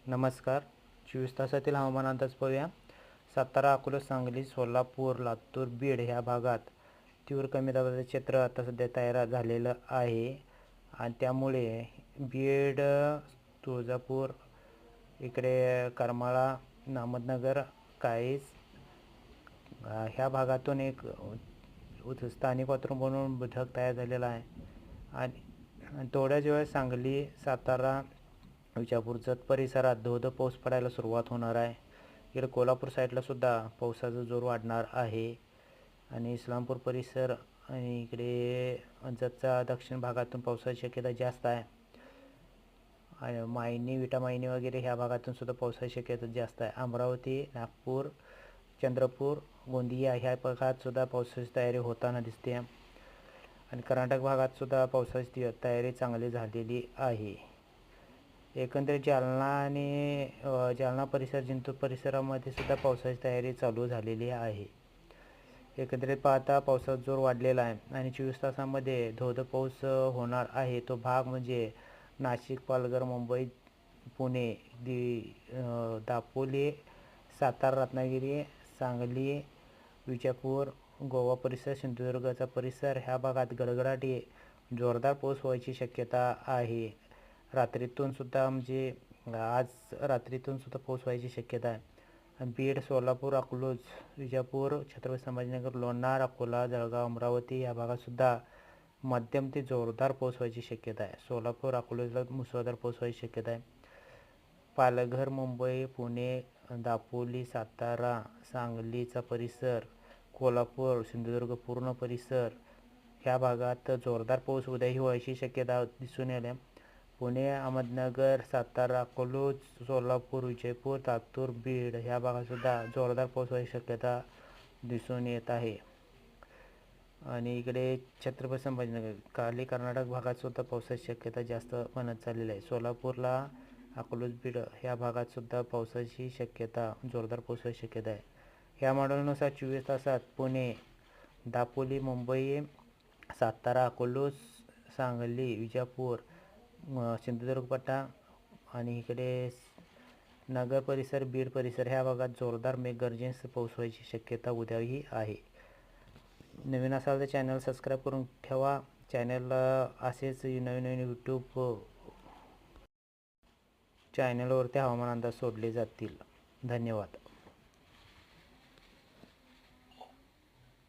नमस्कार. 24 तासातील हवामान अंदाज पाहूया. सातारा, अकोला, सांगली, सोलापूर, लातूर, बीड ह्या भागात तीव्र कमी दाबाचे क्षेत्र आता सध्या तयार झालेलं आहे आणि त्यामुळे बीड, तुळजापूर, इकडे करमाळा, अहमदनगर, काळीज ह्या भागातून एक स्थानिक वातावरण बनवून ढग तयार झालेला आहे आणि थोड्याच वेळात सांगली, सातारा, विजापूर जत परिसरात धो पाऊस पडायला सुरुवात होणार आहे. इकडे कोल्हापूर साईडला सुद्धा पावसाचा जोर वाढणार आहे आणि इस्लामपूर परिसर आणि इकडे जतच्या दक्षिण भागातून पावसाची शक्यता जास्त आहे. आणि मायनी, विटा मायनी वगैरे ह्या भागातून सुद्धा पावसाची शक्यता जास्त आहे. अमरावती, नागपूर, चंद्रपूर, गोंदिया ह्या भागात सुद्धा पावसाची तयारी होताना दिसते आणि कर्नाटक भागात सुद्धा पावसाची तयारी चांगली झालेली आहे. एकंदरीत जालना परिसर, जिंतूर परिसरामध्ये सुद्धा पावसाची तयारी चालू झालेली आहे. एकंदरीत पाहता पावसाचा जोर वाढलेला आहे आणि 24 तासामध्ये धोधो पाऊस होणार आहे. तो भाग म्हणजे नाशिक, पालघर, मुंबई, पुणे, दापोली, सातारा, रत्नागिरी, सांगली, विजापूर, गोवा परिसर, सिंधुदुर्गचा परिसर ह्या भागात गडगडाटी जोरदार पाऊस व्हायची शक्यता आहे. रात्रीतून सुद्धा म्हणजे आज रात्रीतून सुद्धा पाऊस व्हायची शक्यता आहे. बीड, सोलापूर, अकलूज, विजापूर, छत्रपती संभाजीनगर, लोणार, अकोला, जळगाव, अमरावती या भागात सुद्धा मध्यम ते जोरदार पाऊस व्हायची शक्यता आहे. सोलापूर, अकलूजला मुसळधार पाऊस व्हायची शक्यता आहे. पालघर, मुंबई, पुणे, दापोली, सातारा, सांगलीचा परिसर, कोल्हापूर, सिंधुदुर्ग पूर्ण परिसर ह्या भागात जोरदार पाऊस उद्याही व्हायची शक्यता दिसून आली. पुणे, अहमदनगर, सातारा, अकलूज, सोलापूर, विजयपूर, लातूर, बीड ह्या भागातसुद्धा जोरदार पाऊस व्हायची शक्यता दिसून येत आहे. आणि इकडे छत्रपती संभाजीनगर, खाली कर्नाटक भागात सुद्धा पावसाची शक्यता जास्त बनत चाललेली आहे. सोलापूरला, अकलूज, बीड ह्या भागात सुद्धा पावसाची शक्यता, जोरदार पावसाची शक्यता आहे. ह्या मॉडेलनुसार 24 तासात पुणे, दापोली, मुंबई, सातारा, अकलूज, सांगली, विजापूर, सिंधुदुर्ग पट्टा आणि इकडे नगर परिसर, बीड परिसर ह्या भागात जोरदार मेघगर्जनेसह पाऊस व्हायची शक्यता उद्याही आहे. नवीन असाल तर चॅनल सबस्क्राईब करून ठेवा. चॅनलला असेच नवीन यूट्यूब चॅनलवरती हवामान अंदाज सोडले जातील. धन्यवाद.